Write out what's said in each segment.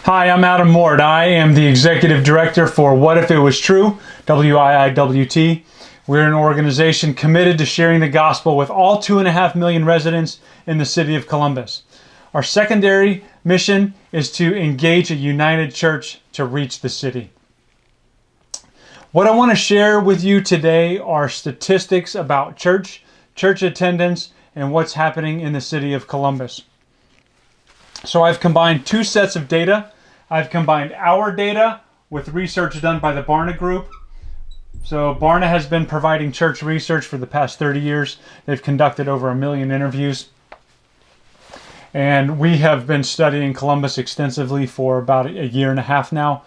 Hi, I'm Adam Ward. I am the Executive Director for What If It Was True, WIIWT. We're an organization committed to sharing the gospel with all 2.5 million residents in the city of Columbus. Our secondary mission is to engage a united church to reach the city. What I want to share with you today are statistics about church attendance, and what's happening in the city of Columbus. So I've combined two sets of data. I've combined our data with research done by the Barna Group. So Barna has been providing church research for the past 30 years. They've conducted over 1 million interviews. And we have been studying Columbus extensively for about a year and a half now.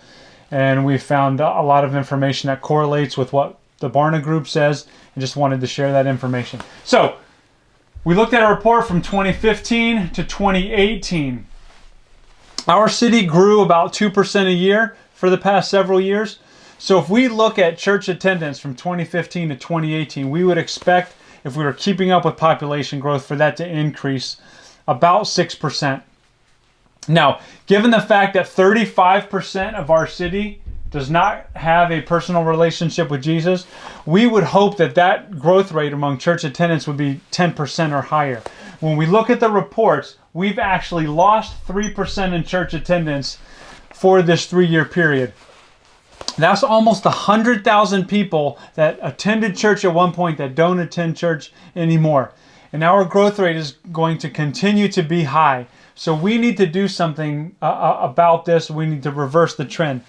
And we've found a lot of information that correlates with what the Barna Group says, and just wanted to share that information. So we looked at a report from 2015 to 2018. Our city grew about 2% a year for the past several years. So if we look at church attendance from 2015 to 2018, we would expect, if we were keeping up with population growth, for that to increase about 6%. Now, given the fact that 35% of our city does not have a personal relationship with Jesus, we would hope that that growth rate among church attendance would be 10% or higher. When we look at the reports, we've actually lost 3% in church attendance for this 3-year period. That's almost 100,000 people that attended church at one point that don't attend church anymore. And our growth rate is going to continue to be high. So we need to do something about this. We need to reverse the trend.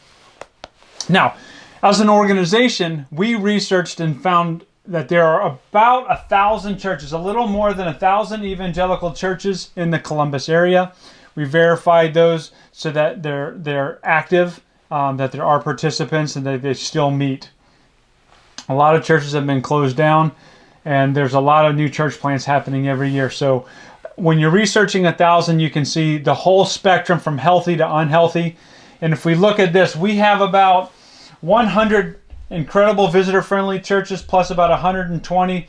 Now, as an organization, we researched and found that there are about 1,000 churches, a little more than 1,000 evangelical churches in the Columbus area. We verified those so that they're active, that there are participants, and that they still meet. A lot of churches have been closed down, and there's a lot of new church plants happening every year. So when you're researching 1,000, you can see the whole spectrum from healthy to unhealthy. And if we look at this, we have about 100 incredible visitor-friendly churches, plus about 120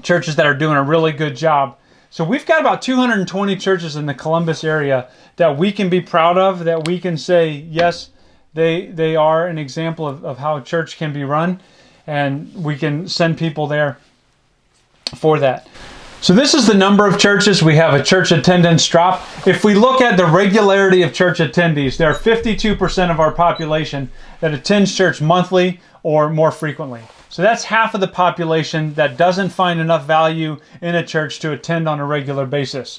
churches that are doing a really good job. So we've got about 220 churches in the Columbus area that we can be proud of, that we can say, yes, they are an example of how a church can be run, and we can send people there for that. So this is the number of churches. We have a church attendance drop. If we look at the regularity of church attendees, there are 52% of our population that attends church monthly or more frequently. So that's half of the population that doesn't find enough value in a church to attend on a regular basis.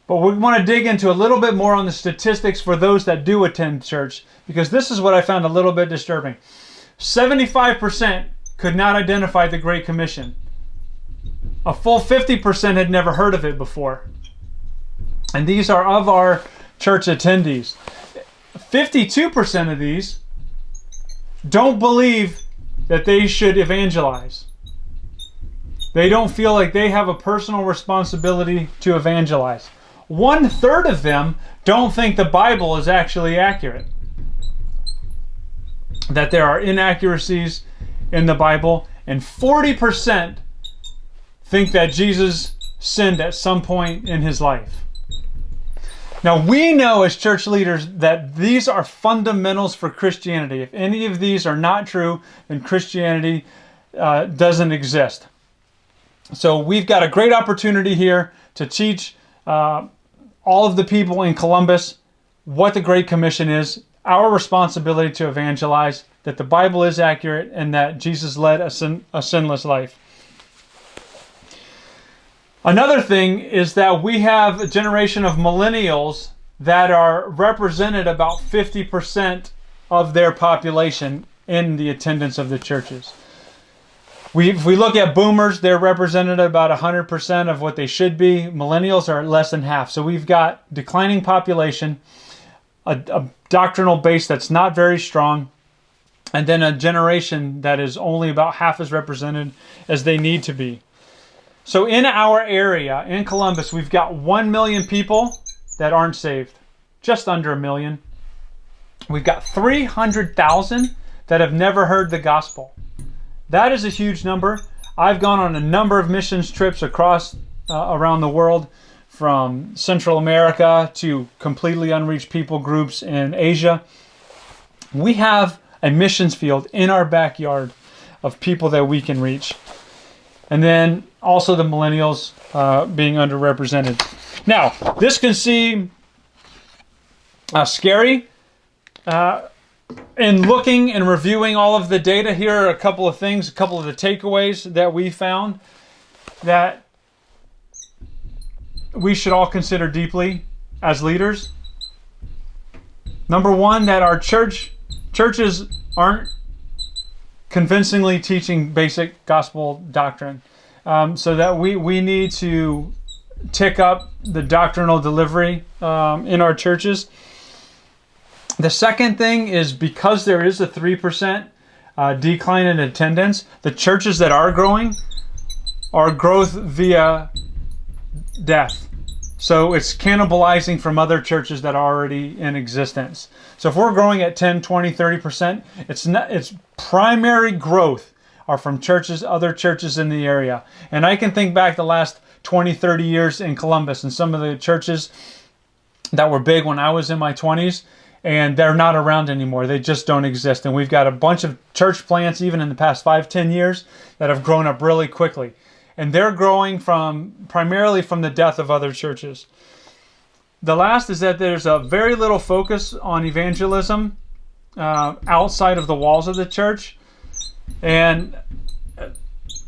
But we want to dig into a little bit more on the statistics for those that do attend church, because this is what I found a little bit disturbing. 75% could not identify the Great Commission. A full 50% had never heard of it before. And these are of our church attendees. 52% of these don't believe that they should evangelize. They don't feel like they have a personal responsibility to evangelize. 1/3 of them don't think the Bible is actually accurate, that there are inaccuracies in the Bible, and 40% think that Jesus sinned at some point in his life. Now, we know as church leaders that these are fundamentals for Christianity. If any of these are not true, then Christianity doesn't exist. So we've got a great opportunity here to teach all of the people in Columbus what the Great Commission is, our responsibility to evangelize, that the Bible is accurate, and that Jesus led a sinless life. Another thing is that we have a generation of millennials that are represented about 50% of their population in the attendance of the churches. If we look at boomers, they're represented about 100% of what they should be. Millennials are less than half. So we've got declining population, a doctrinal base that's not very strong, and then a generation that is only about half as represented as they need to be. So in our area, in Columbus, we've got 1 million people that aren't saved. Just under 1 million. We've got 300,000 that have never heard the gospel. That is a huge number. I've gone on a number of missions trips across around the world from Central America to completely unreached people groups in Asia. We have a missions field in our backyard of people that we can reach. And then also the millennials being underrepresented. Now, this can seem scary. In looking and reviewing all of the data, here are a couple of things, a couple of the takeaways that we found that we should all consider deeply as leaders. Number one, that our churches aren't convincingly teaching basic gospel doctrine. So that we need to tick up the doctrinal delivery in our churches. The second thing is, because there is a 3% decline in attendance, the churches that are growing are growth via death. So it's cannibalizing from other churches that are already in existence. So if we're growing at 10, 20, 30%, it's primary growth are from other churches in the area. And I can think back the last 20, 30 years in Columbus and some of the churches that were big when I was in my 20s, and they're not around anymore. They just don't exist. And we've got a bunch of church plants, even in the past 5, 10 years, that have grown up really quickly. And they're growing primarily from the death of other churches. The last is that there's a very little focus on evangelism outside of the walls of the church. And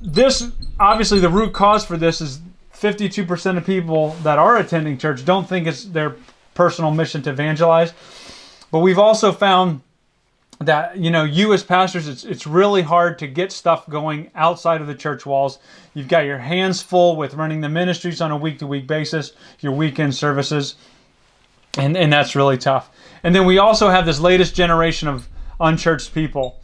this, obviously, the root cause for this is 52% of people that are attending church don't think it's their personal mission to evangelize. But we've also found that, you as pastors, it's really hard to get stuff going outside of the church walls. You've got your hands full with running the ministries on a week-to-week basis, your weekend services, and that's really tough. And then we also have this latest generation of unchurched people.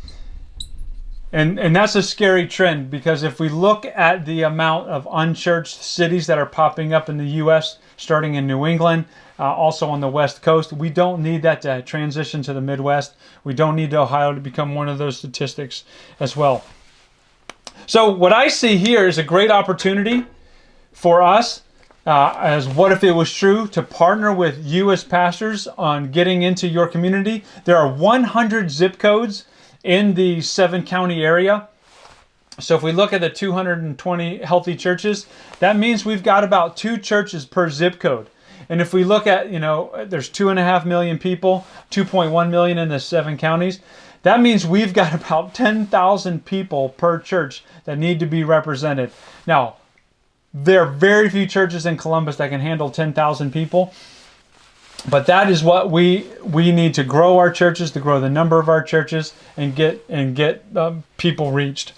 And that's a scary trend, because if we look at the amount of unchurched cities that are popping up in the U.S., starting in New England, also on the West Coast, we don't need that to transition to the Midwest. We don't need Ohio to become one of those statistics as well. So what I see here is a great opportunity for us, as What If It Was True, to partner with you as pastors on getting into your community. There are 100 zip codes in the 7-county area. So if we look at the 220 healthy churches, that means we've got about 2 churches per zip code. And if we look at, there's 2.5 million people, 2.1 million in the 7 counties. That means we've got about 10,000 people per church that need to be represented. Now, there are very few churches in Columbus that can handle 10,000 people. But that is what we need to grow our churches, to grow the number of our churches, and get people reached.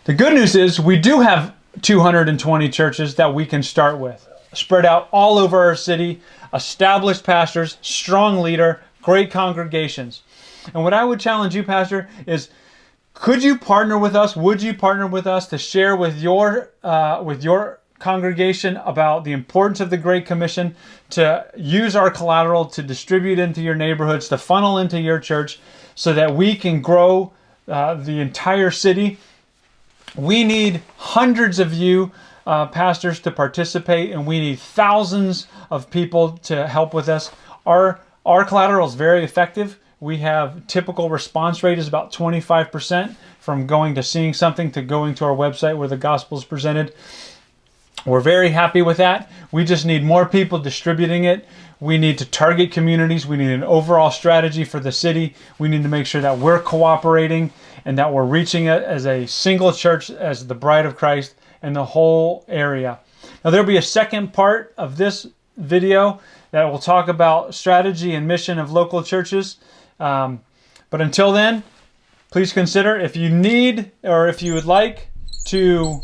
The good news is we do have 220 churches that we can start with, spread out all over our city, established pastors, strong leader, great congregations. And what I would challenge you, Pastor, is, could you partner with us? Would you partner with us to share with your congregation about the importance of the Great Commission, to use our collateral to distribute into your neighborhoods, to funnel into your church, so that we can grow the entire city? We need hundreds of you pastors to participate, and we need thousands of people to help with us. Our collateral is very effective. We have typical response rate is about 25% from going to seeing something to going to our website where the gospel is presented. We're very happy with that. We just need more people distributing it. We need to target communities. We need an overall strategy for the city. We need to make sure that we're cooperating and that we're reaching it as a single church, as the bride of Christ in the whole area. Now, there'll be a second part of this video that will talk about strategy and mission of local churches. But until then, please consider, if you need or if you would like to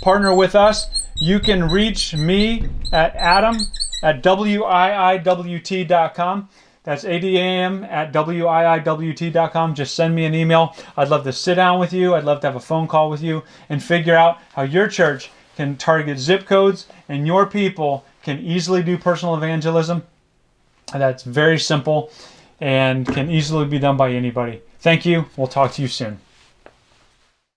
partner with us, you can reach me at adam@wiiwt.com. That's adam@wiiwt.com. Just send me an email. I'd love to sit down with you. I'd love to have a phone call with you and figure out how your church can target zip codes and your people can easily do personal evangelism. That's very simple and can easily be done by anybody. Thank you. We'll talk to you soon.